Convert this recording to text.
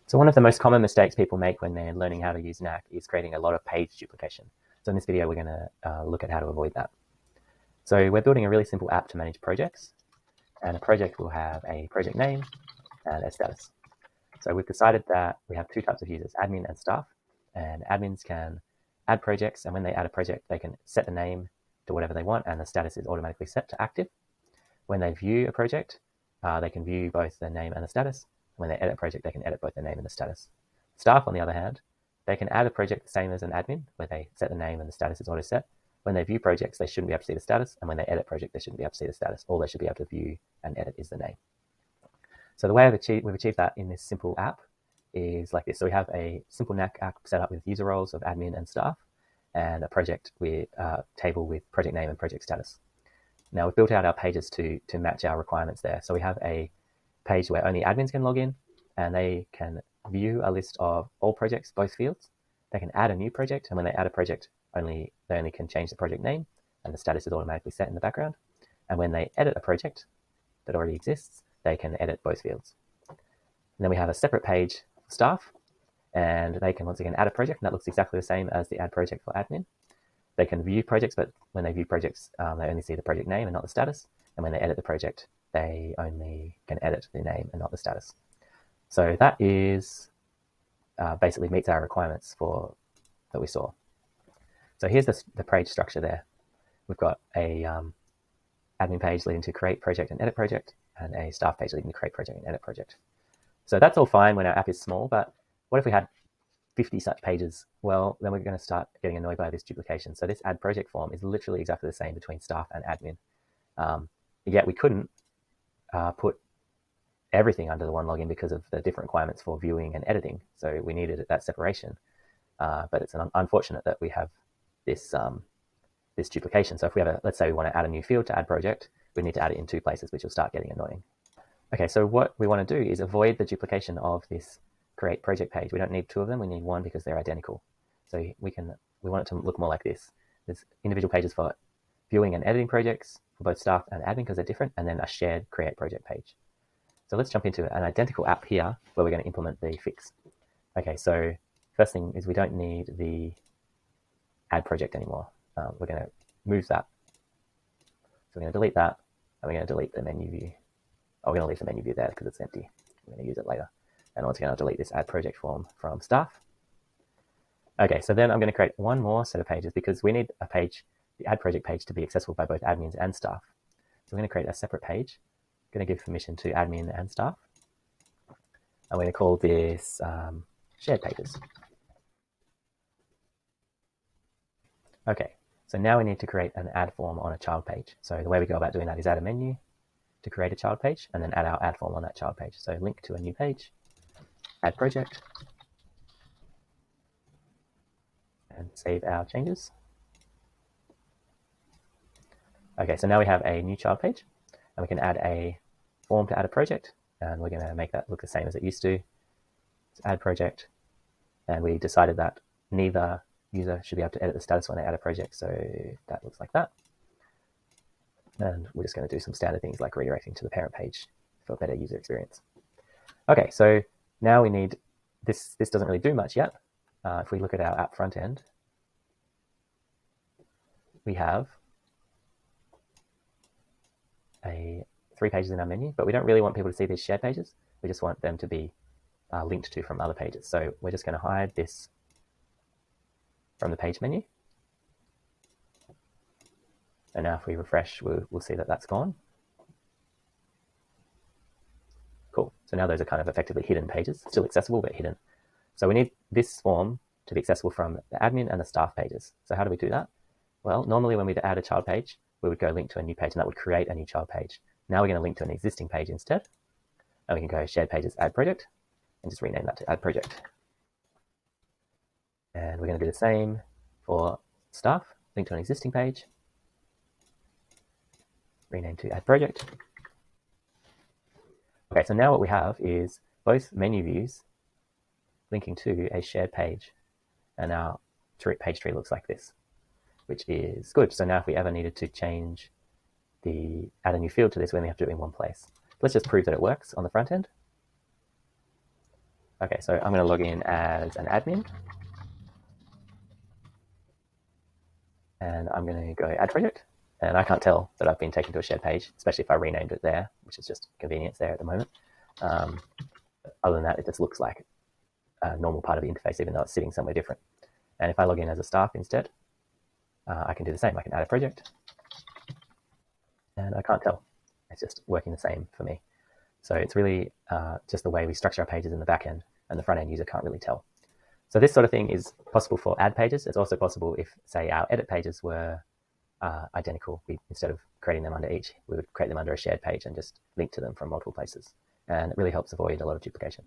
So one of the most common mistakes people make when they're learning how to use Knack is creating a lot of page duplication. So in this video, we're going to look at how to avoid that. So we're building a really simple app to manage projects, and a project will have a project name and a status. So we've decided that we have two types of users, admin and staff, and admins can add projects, and when they add a project, they can set the name to whatever they want, and the status is automatically set to active. When they view a project, they can view both the name and the status. When they edit a project, they can edit both the name and the status. Staff, on the other hand, they can add a project the same as an admin, where they set the name and the status is auto set. When they view projects, they shouldn't be able to see the status, and when they edit project, they shouldn't be able to see the status. All they should be able to view and edit is the name. So the way we've achieved that in this simple app is like this. So we have a simple Knack app set up with user roles of admin and staff, and a project with table with project name and project status. Now we've built out our pages to match our requirements there. So we have a page where only admins can log in, and they can view a list of all projects, both fields. They can add a new project, and when they add a project, they only can change the project name, and the status is automatically set in the background. And when they edit a project that already exists, they can edit both fields. And then we have a separate page for staff, and they can once again add a project, and that looks exactly the same as the add project for admin. They can view projects, but when they view projects, they only see the project name and not the status. And when they edit the project, they only can edit the name and not the status. So that is basically meets our requirements that we saw. So here's the page structure there. We've got a admin page leading to create project and edit project, and a staff page leading to create project and edit project. So that's all fine when our app is small, but what if we had 50 such pages? Well, then we're going to start getting annoyed by this duplication. So this add project form is literally exactly the same between staff and admin. Yet we couldn't put everything under the one login because of the different requirements for viewing and editing. So we needed that separation. But it's unfortunate that we have this duplication. So if we have let's say we want to add a new field to add project, we need to add it in two places, which will start getting annoying. Okay, so what we want to do is avoid the duplication of this create project page. We don't need two of them, we need one because they're identical. So we want it to look more like this. There's individual pages for viewing and editing projects for both staff and admin because they're different, and then a shared create project page. So let's jump into an identical app here where we're going to implement the fix. Okay, so first thing is we don't need the add project anymore. We're going to move that. So we're going to delete that, and we're going to delete the menu view. Oh, we're going to leave the menu view there because it's empty. We're going to use it later. And once again, I'll delete this add project form from staff. Okay, so then I'm going to create one more set of pages because we need a page, the add project page, to be accessible by both admins and staff. So we're going to create a separate page. I'm going to give permission to admin and staff. I'm going to call this shared pages. Okay, so now we need to create an add form on a child page. So the way we go about doing that is add a menu to create a child page, and then add our add form on that child page. So link to a new page, add project, and save our changes. Okay, so now we have a new child page, and we can add a form to add a project, and we're going to make that look the same as it used to. So add project, and we decided that neither user should be able to edit the status when they add a project, so that looks like that. And we're just going to do some standard things like redirecting to the parent page for a better user experience. Okay, so now we need this. This doesn't really do much yet. If we look at our app front end, we have 3 pages in our menu, but we don't really want people to see these shared pages. We just want them to be linked to from other pages. So we're just going to hide this from the page menu. And now if we refresh, we'll see that that's gone. Cool. So now those are kind of effectively hidden pages, still accessible, but hidden. So we need this form to be accessible from the admin and the staff pages. So how do we do that? Well, normally when we add a child page, we would go link to a new page, and that would create a new child page. Now we're going to link to an existing page instead. And we can go shared pages, add project, and just rename that to add project. And we're going to do the same for staff, link to an existing page, rename to add project. Okay, so now what we have is both menu views linking to a shared page, and our page tree looks like this, which is good. So now if we ever needed to change add a new field to this, we only have to do it in one place. Let's just prove that it works on the front end. Okay, so I'm going to log in as an admin, and I'm going to go add project. And I can't tell that I've been taken to a shared page, especially if I renamed it there, which is just convenience there at the moment. Other than that, it just looks like a normal part of the interface, even though it's sitting somewhere different. And if I log in as a staff instead, I can do the same. I can add a project, and I can't tell. It's just working the same for me. So it's really just the way we structure our pages in the back end, and the front end user can't really tell. So this sort of thing is possible for ad pages. It's also possible if, say, our edit pages were identical. Instead of creating them under each, we would create them under a shared page and just link to them from multiple places. And it really helps avoid a lot of duplication.